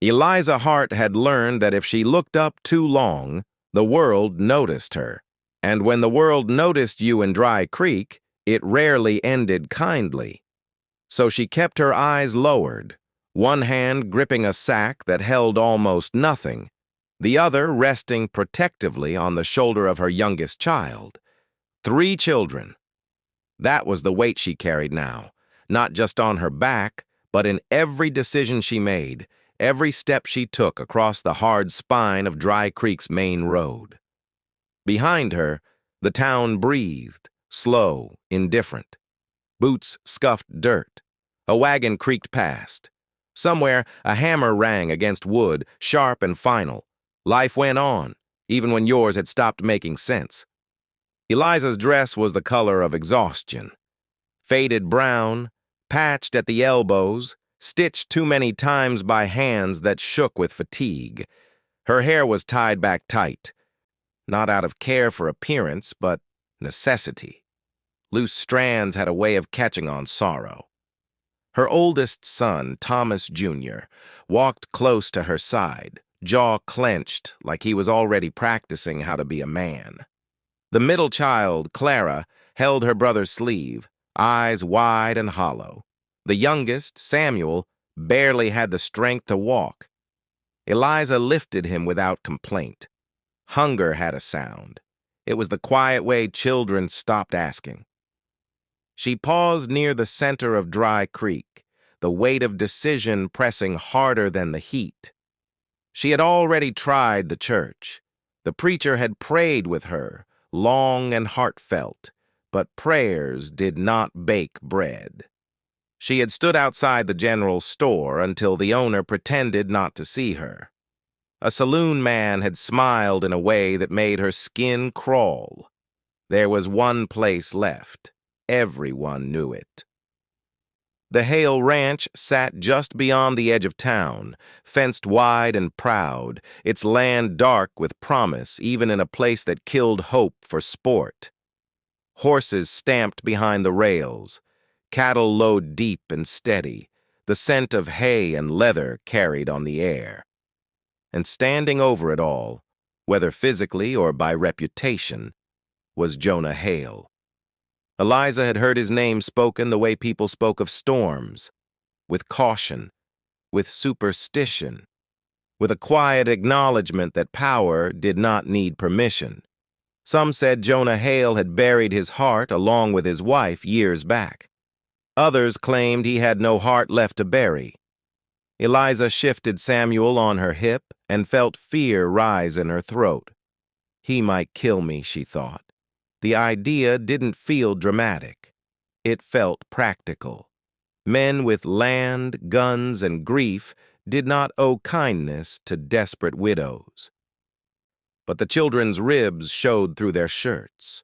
Eliza Hart had learned that if she looked up too long, the world noticed her. And when the world noticed you in Dry Creek, it rarely ended kindly. So she kept her eyes lowered, one hand gripping a sack that held almost nothing, the other resting protectively on the shoulder of her youngest child. 3 children. That was the weight she carried now, not just on her back, but in every decision she made, every step she took across the hard spine of Dry Creek's main road. Behind her, the town breathed, slow, indifferent. Boots scuffed dirt. A wagon creaked past. Somewhere, a hammer rang against wood, sharp and final. Life went on, even when yours had stopped making sense. Eliza's dress was the color of exhaustion. Faded brown, patched at the elbows, stitched too many times by hands that shook with fatigue. Her hair was tied back tight, not out of care for appearance, but necessity. Loose strands had a way of catching on sorrow. Her oldest son, Thomas Jr., walked close to her side, jaw clenched like he was already practicing how to be a man. The middle child, Clara, held her brother's sleeve, eyes wide and hollow. The youngest, Samuel, barely had the strength to walk. Eliza lifted him without complaint. Hunger had a sound. It was the quiet way children stopped asking. She paused near the center of Dry Creek, the weight of decision pressing harder than the heat. She had already tried the church. The preacher had prayed with her, long and heartfelt, but prayers did not bake bread. She had stood outside the general store until the owner pretended not to see her. A saloon man had smiled in a way that made her skin crawl. There was one place left. Everyone knew it. The Hale Ranch sat just beyond the edge of town, fenced wide and proud, its land dark with promise even in a place that killed hope for sport. Horses stamped behind the rails, cattle lowed deep and steady, the scent of hay and leather carried on the air. And standing over it all, whether physically or by reputation, was Jonah Hale. Eliza had heard his name spoken the way people spoke of storms, with caution, with superstition, with a quiet acknowledgement that power did not need permission. Some said Jonah Hale had buried his heart along with his wife years back. Others claimed he had no heart left to bury. Eliza shifted Samuel on her hip and felt fear rise in her throat. He might kill me, she thought. The idea didn't feel dramatic. It felt practical. Men with land, guns, and grief did not owe kindness to desperate widows. But the children's ribs showed through their shirts.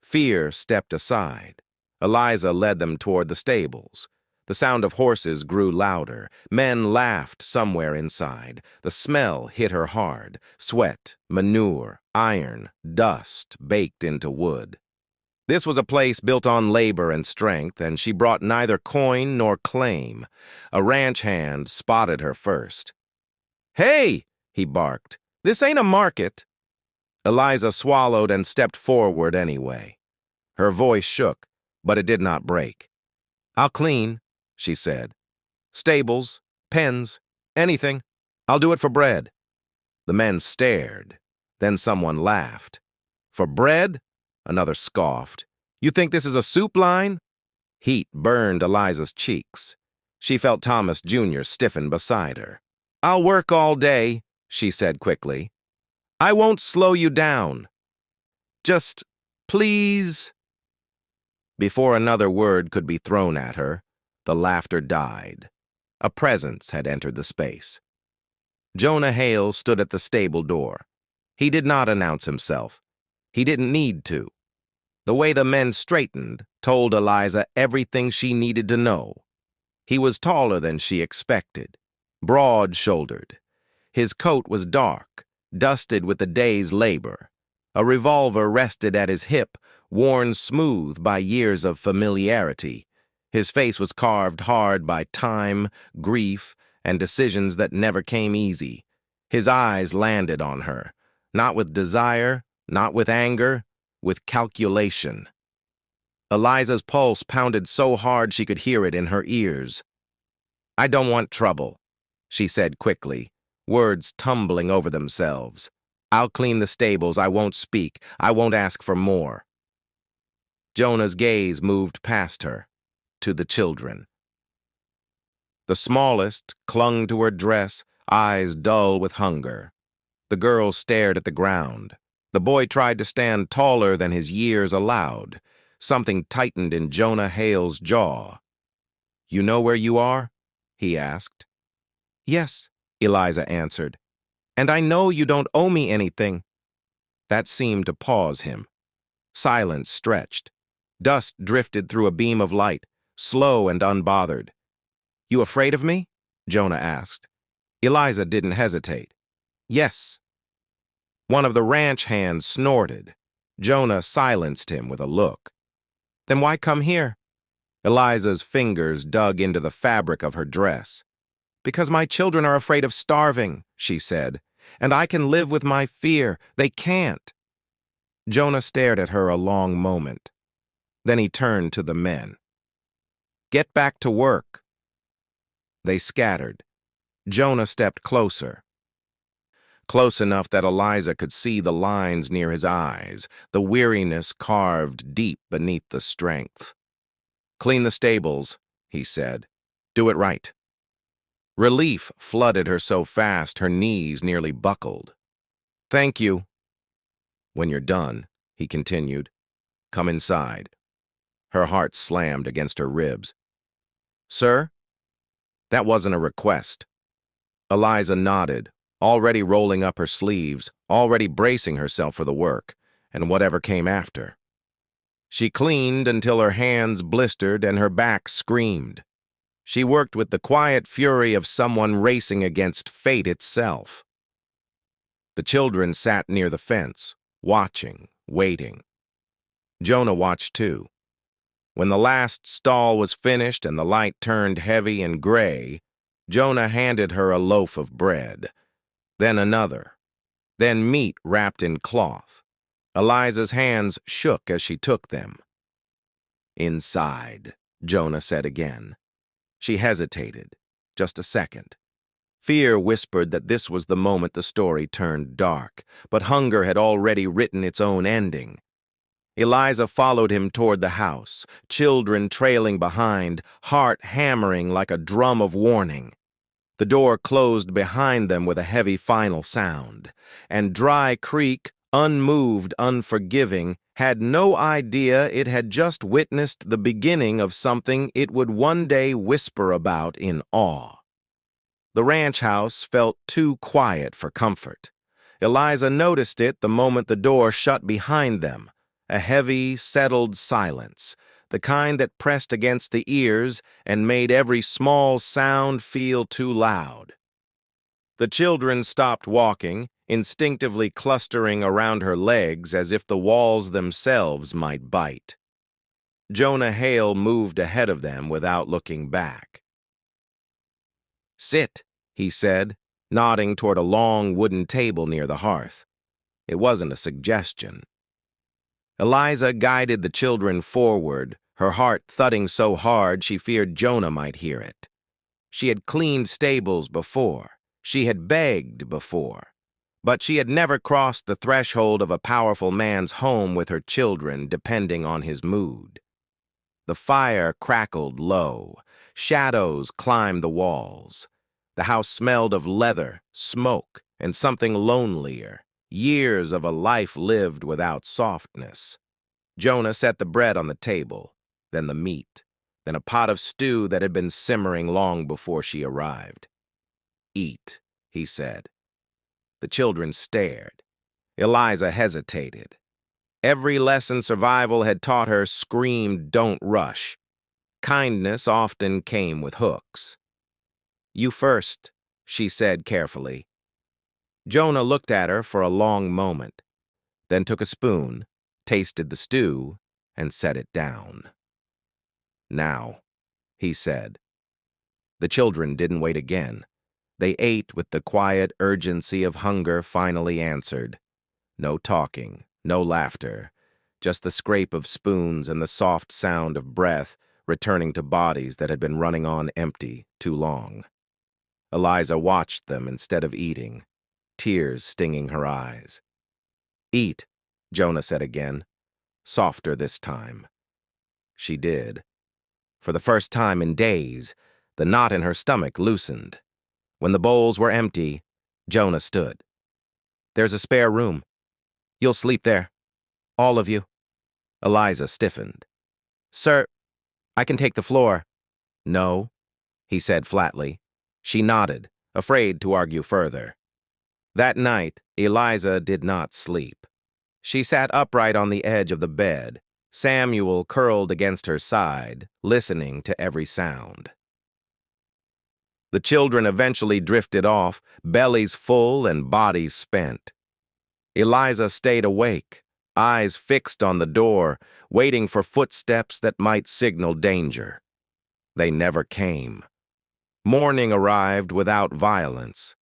Fear stepped aside. Eliza led them toward the stables. The sound of horses grew louder. Men laughed somewhere inside. The smell hit her hard. Sweat, manure, iron, dust baked into wood. This was a place built on labor and strength, and she brought neither coin nor claim. A ranch hand spotted her first. "Hey!" he barked. "This ain't a market." Eliza swallowed and stepped forward anyway. Her voice shook, but it did not break. "I'll clean," she said. "Stables, pens, anything. I'll do it for bread." The men stared. Then someone laughed. "For bread?" Another scoffed. "You think this is a soup line?" Heat burned Eliza's cheeks. She felt Thomas Jr. stiffen beside her. "I'll work all day," she said quickly. "I won't slow you down. Just, please." Before another word could be thrown at her, the laughter died. A presence had entered the space. Jonah Hale stood at the stable door. He did not announce himself. He didn't need to. The way the men straightened told Eliza everything she needed to know. He was taller than she expected, broad-shouldered. His coat was dark, dusted with the day's labor. A revolver rested at his hip, worn smooth by years of familiarity. His face was carved hard by time, grief, and decisions that never came easy. His eyes landed on her, not with desire, not with anger, with calculation. Eliza's pulse pounded so hard she could hear it in her ears. "I don't want trouble," she said quickly, words tumbling over themselves. "I'll clean the stables. I won't speak. I won't ask for more." Jonah's gaze moved past her, to the children. The smallest clung to her dress, eyes dull with hunger. The girl stared at the ground. The boy tried to stand taller than his years allowed. Something tightened in Jonah Hale's jaw. "You know where you are?" he asked. "Yes," Eliza answered. "And I know you don't owe me anything." That seemed to pause him. Silence stretched. Dust drifted through a beam of light, slow and unbothered. "You afraid of me?" Jonah asked. Eliza didn't hesitate. "Yes." One of the ranch hands snorted. Jonah silenced him with a look. "Then why come here?" Eliza's fingers dug into the fabric of her dress. "Because my children are afraid of starving," she said, "and I can live with my fear. They can't." Jonah stared at her a long moment. Then he turned to the men. "Get back to work." They scattered. Jonah stepped closer. Close enough that Eliza could see the lines near his eyes, the weariness carved deep beneath the strength. "Clean the stables," he said. "Do it right." Relief flooded her so fast her knees nearly buckled. "Thank you." "When you're done," he continued, "come inside." Her heart slammed against her ribs. "Sir?" That wasn't a request. Eliza nodded, already rolling up her sleeves, already bracing herself for the work, and whatever came after. She cleaned until her hands blistered and her back screamed. She worked with the quiet fury of someone racing against fate itself. The children sat near the fence, watching, waiting. Jonah watched too. When the last stall was finished and the light turned heavy and gray, Jonah handed her a loaf of bread, then another, then meat wrapped in cloth. Eliza's hands shook as she took them. "Inside," Jonah said again. She hesitated, just a second. Fear whispered that this was the moment the story turned dark, but hunger had already written its own ending. Eliza followed him toward the house, children trailing behind, heart hammering like a drum of warning. The door closed behind them with a heavy final sound, and Dry Creek, unmoved, unforgiving, had no idea it had just witnessed the beginning of something it would one day whisper about in awe. The ranch house felt too quiet for comfort. Eliza noticed it the moment the door shut behind them. A heavy, settled silence, the kind that pressed against the ears and made every small sound feel too loud. The children stopped walking, instinctively clustering around her legs as if the walls themselves might bite. Jonah Hale moved ahead of them without looking back. "Sit," he said, nodding toward a long wooden table near the hearth. It wasn't a suggestion. Eliza guided the children forward, her heart thudding so hard she feared Jonah might hear it. She had cleaned stables before. She had begged before. But she had never crossed the threshold of a powerful man's home with her children, depending on his mood. The fire crackled low. Shadows climbed the walls. The house smelled of leather, smoke, and something lonelier. Years of a life lived without softness. Jonah set the bread on the table, then the meat, then a pot of stew that had been simmering long before she arrived. "Eat," he said. The children stared. Eliza hesitated. Every lesson survival had taught her screamed, "Don't rush." Kindness often came with hooks. "You first," she said carefully. Jonah looked at her for a long moment, then took a spoon, tasted the stew, and set it down. "Now," he said. The children didn't wait again. They ate with the quiet urgency of hunger finally answered. No talking, no laughter, just the scrape of spoons and the soft sound of breath returning to bodies that had been running on empty too long. Eliza watched them instead of eating, tears stinging her eyes. "Eat," Jonah said again, softer this time. She did. For the first time in days, the knot in her stomach loosened. When the bowls were empty, Jonah stood. "There's a spare room. You'll sleep there. All of you." Eliza stiffened. "Sir, I can take the floor." "No," he said flatly. She nodded, afraid to argue further. That night, Eliza did not sleep. She sat upright on the edge of the bed, Samuel curled against her side, listening to every sound. The children eventually drifted off, bellies full and bodies spent. Eliza stayed awake, eyes fixed on the door, waiting for footsteps that might signal danger. They never came. Morning arrived without violence.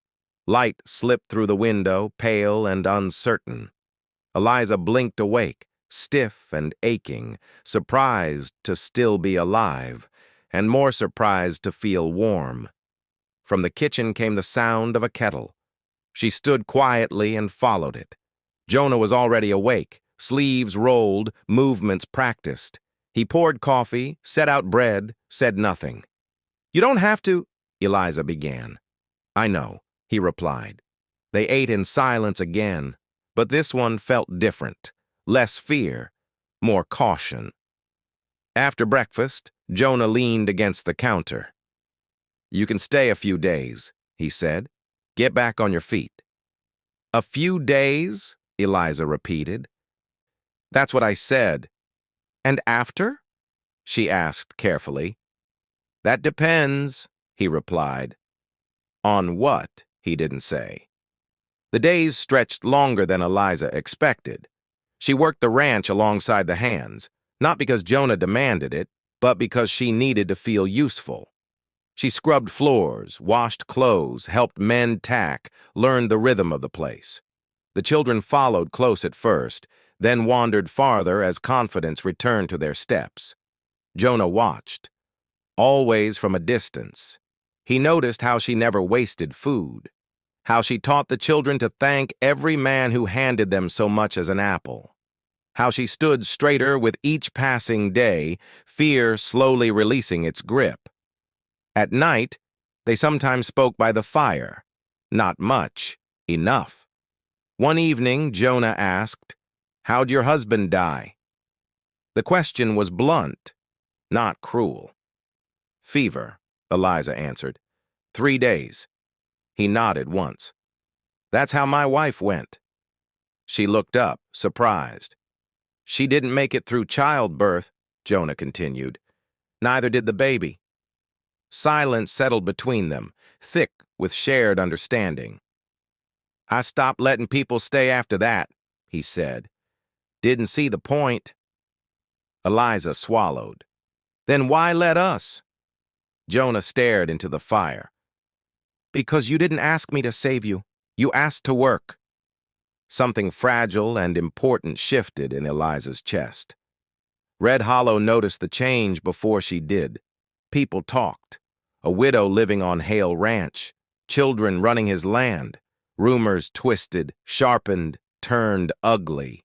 Light slipped through the window, pale and uncertain. Eliza blinked awake, stiff and aching, surprised to still be alive, and more surprised to feel warm. From the kitchen came the sound of a kettle. She stood quietly and followed it. Jonah was already awake, sleeves rolled, movements practiced. He poured coffee, set out bread, said nothing. "You don't have to," Eliza began. "I know," he replied. They ate in silence again, but this one felt different. Less fear, more caution. After breakfast, Jonah leaned against the counter. "You can stay a few days," he said. "Get back on your feet." "A few days?" Eliza repeated. "That's what I said." "And after?" she asked carefully. "That depends," he replied. On what, he didn't say. The days stretched longer than Eliza expected. She worked the ranch alongside the hands, not because Jonah demanded it, but because she needed to feel useful. She scrubbed floors, washed clothes, helped mend tack, learned the rhythm of the place. The children followed close at first, then wandered farther as confidence returned to their steps. Jonah watched, always from a distance. He noticed how she never wasted food, how she taught the children to thank every man who handed them so much as an apple, how she stood straighter with each passing day, fear slowly releasing its grip. At night, they sometimes spoke by the fire. Not much, enough. One evening, Jonah asked, "How'd your husband die?" The question was blunt, not cruel. "Fever," Eliza answered. 3 days. He nodded once. "That's how my wife went." She looked up, surprised. "She didn't make it through childbirth," Jonah continued. "Neither did the baby." Silence settled between them, thick with shared understanding. "I stopped letting people stay after that," he said. "Didn't see the point." Eliza swallowed. "Then why let us?" Jonah stared into the fire. "Because you didn't ask me to save you. You asked to work." Something fragile and important shifted in Eliza's chest. Red Hollow noticed the change before she did. People talked. A widow living on Hale Ranch. Children running his land. Rumors twisted, sharpened, turned ugly.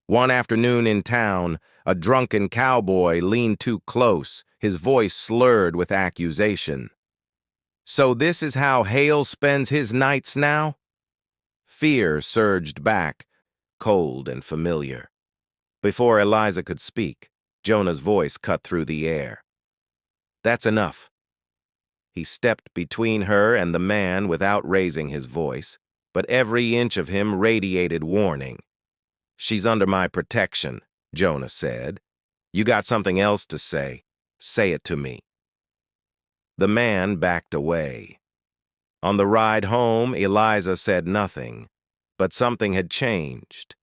One afternoon in town, a drunken cowboy leaned too close, his voice slurred with accusation. "So this is how Hale spends his nights now?" Fear surged back, cold and familiar. Before Eliza could speak, Jonah's voice cut through the air. "That's enough." He stepped between her and the man without raising his voice, but every inch of him radiated warning. "She's under my protection," Jonah said. "You got something else to say. Say it to me." The man backed away. On the ride home, Eliza said nothing, but something had changed.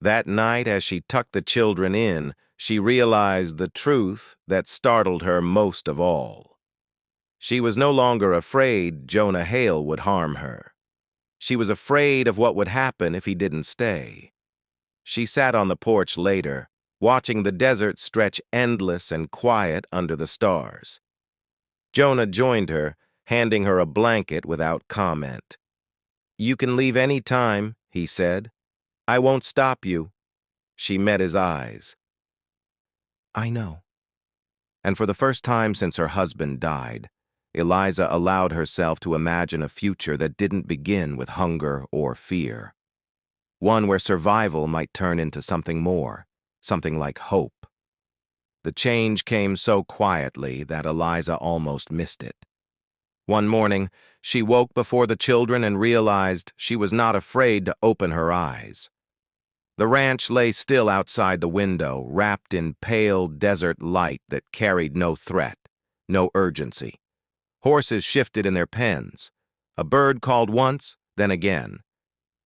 That night, as she tucked the children in, she realized the truth that startled her most of all. She was no longer afraid Jonah Hale would harm her. She was afraid of what would happen if he didn't stay. She sat on the porch later, watching the desert stretch endless and quiet under the stars. Jonah joined her, handing her a blanket without comment. "You can leave any time," he said. "I won't stop you." She met his eyes. "I know." And for the first time since her husband died, Eliza allowed herself to imagine a future that didn't begin with hunger or fear. One where survival might turn into something more, something like hope. The change came so quietly that Eliza almost missed it. One morning, she woke before the children and realized she was not afraid to open her eyes. The ranch lay still outside the window, wrapped in pale desert light that carried no threat, no urgency. Horses shifted in their pens. A bird called once, then again.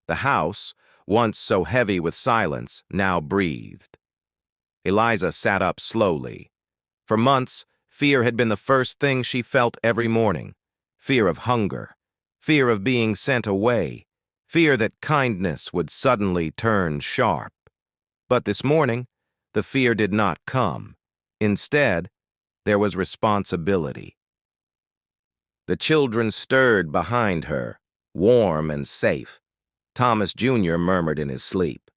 The house, once so heavy with silence, now breathed. Eliza sat up slowly. For months, fear had been the first thing she felt every morning. Fear of hunger, fear of being sent away, fear that kindness would suddenly turn sharp. But this morning, the fear did not come. Instead, there was responsibility. The children stirred behind her, warm and safe. Thomas Jr. murmured in his sleep.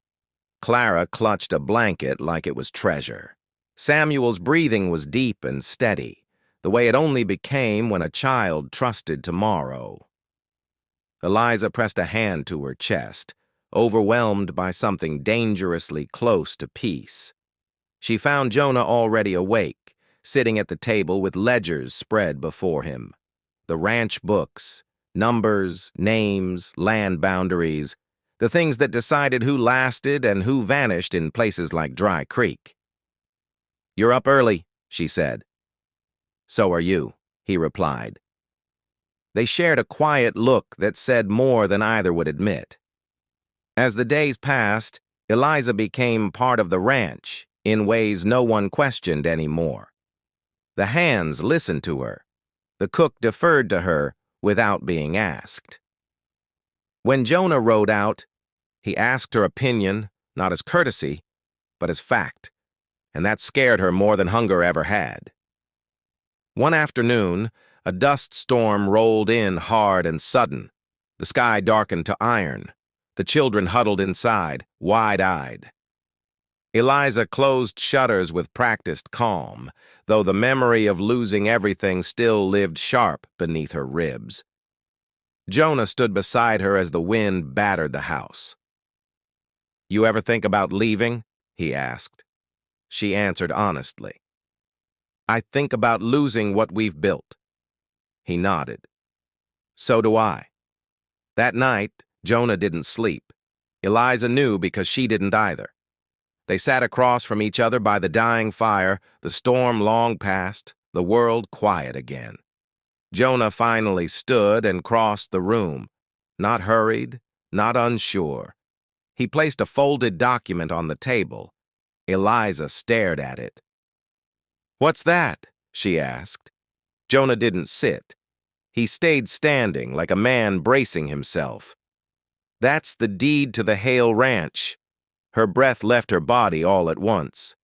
Clara clutched a blanket like it was treasure. Samuel's breathing was deep and steady, the way it only became when a child trusted tomorrow. Eliza pressed a hand to her chest, overwhelmed by something dangerously close to peace. She found Jonah already awake, sitting at the table with ledgers spread before him. The ranch books, numbers, names, land boundaries, the things that decided who lasted and who vanished in places like Dry Creek. "You're up early," she said. "So are you," he replied. They shared a quiet look that said more than either would admit. As the days passed, Eliza became part of the ranch in ways no one questioned anymore. The hands listened to her. The cook deferred to her without being asked. When Jonah rode out, he asked her opinion, not as courtesy, but as fact, and that scared her more than hunger ever had. One afternoon, a dust storm rolled in hard and sudden. The sky darkened to iron. The children huddled inside, wide-eyed. Eliza closed shutters with practiced calm, though the memory of losing everything still lived sharp beneath her ribs. Jonah stood beside her as the wind battered the house. "You ever think about leaving?" he asked. She answered honestly. "I think about losing what we've built." He nodded. "So do I." That night, Jonah didn't sleep. Eliza knew because she didn't either. They sat across from each other by the dying fire, the storm long past, the world quiet again. Jonah finally stood and crossed the room, not hurried, not unsure. He placed a folded document on the table. Eliza stared at it. "What's that?" she asked. Jonah didn't sit. He stayed standing like a man bracing himself. "That's the deed to the Hale Ranch." Her breath left her body all at once.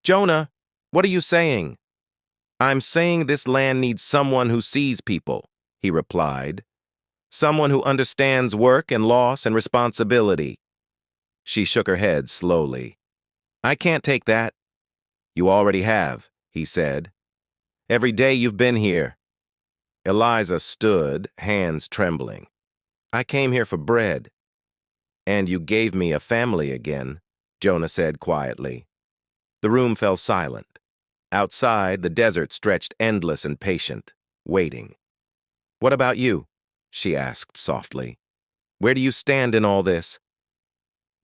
"Jonah, what are you saying?" "I'm saying this land needs someone who sees people," he replied. "Someone who understands work and loss and responsibility." She shook her head slowly. "I can't take that." "You already have," he said. "Every day you've been here." Eliza stood, hands trembling. "I came here for bread." "And you gave me a family again," Jonah said quietly. The room fell silent. Outside, the desert stretched endless and patient, waiting. "What about you?" she asked softly. "Where do you stand in all this?"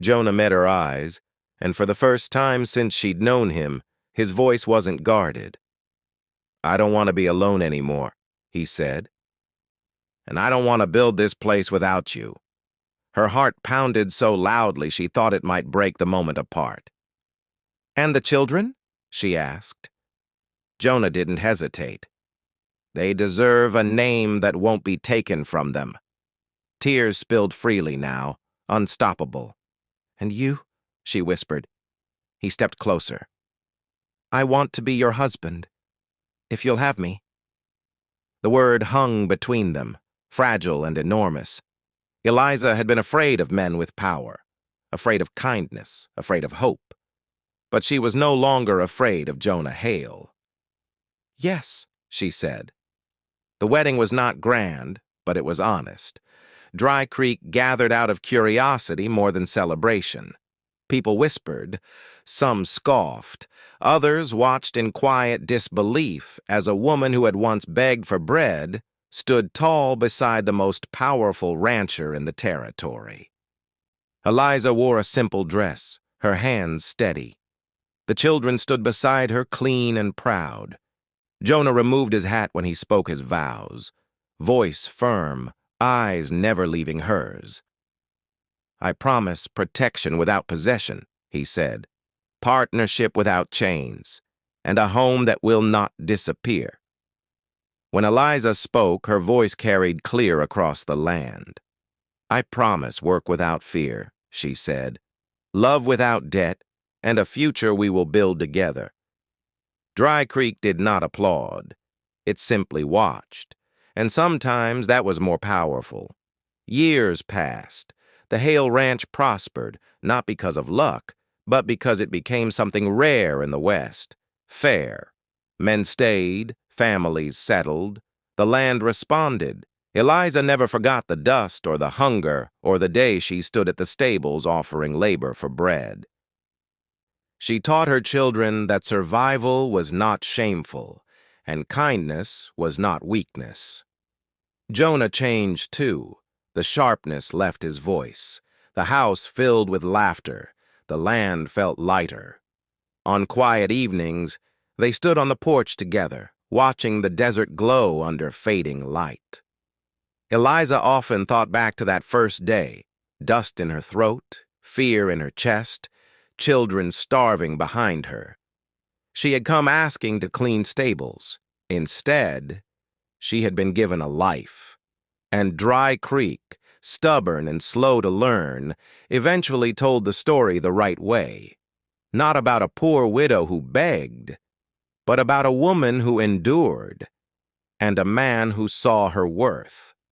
Jonah met her eyes, and for the first time since she'd known him, his voice wasn't guarded. "I don't want to be alone anymore," he said. "And I don't want to build this place without you." Her heart pounded so loudly she thought it might break the moment apart. "And the children?" she asked. Jonah didn't hesitate. They deserve a name that won't be taken from them. Tears spilled freely now, unstoppable. "And you?" she whispered. He stepped closer. "I want to be your husband, if you'll have me." The word hung between them, fragile and enormous. Eliza had been afraid of men with power, afraid of kindness, afraid of hope. But she was no longer afraid of Jonah Hale. "Yes," she said. The wedding was not grand, but it was honest. Dry Creek gathered out of curiosity more than celebration. People whispered, some scoffed, others watched in quiet disbelief as a woman who had once begged for bread stood tall beside the most powerful rancher in the territory. Eliza wore a simple dress, her hands steady. The children stood beside her clean and proud. Jonah removed his hat when he spoke his vows, voice firm, eyes never leaving hers. "I promise protection without possession," he said, "partnership without chains, and a home that will not disappear." When Eliza spoke, her voice carried clear across the land. "I promise work without fear," she said, "love without debt, and a future we will build together." Dry Creek did not applaud. It simply watched, and sometimes that was more powerful. Years passed. The Hale Ranch prospered, not because of luck, but because it became something rare in the West, fair. Men stayed, families settled, the land responded. Eliza never forgot the dust or the hunger or the day she stood at the stables offering labor for bread. She taught her children that survival was not shameful, and kindness was not weakness. Jonah changed too. The sharpness left his voice. The house filled with laughter. The land felt lighter. On quiet evenings, they stood on the porch together, watching the desert glow under fading light. Eliza often thought back to that first day, dust in her throat, fear in her chest, children starving behind her. She had come asking to clean stables. Instead, she had been given a life. And Dry Creek, stubborn and slow to learn, eventually told the story the right way. Not about a poor widow who begged, but about a woman who endured, and a man who saw her worth.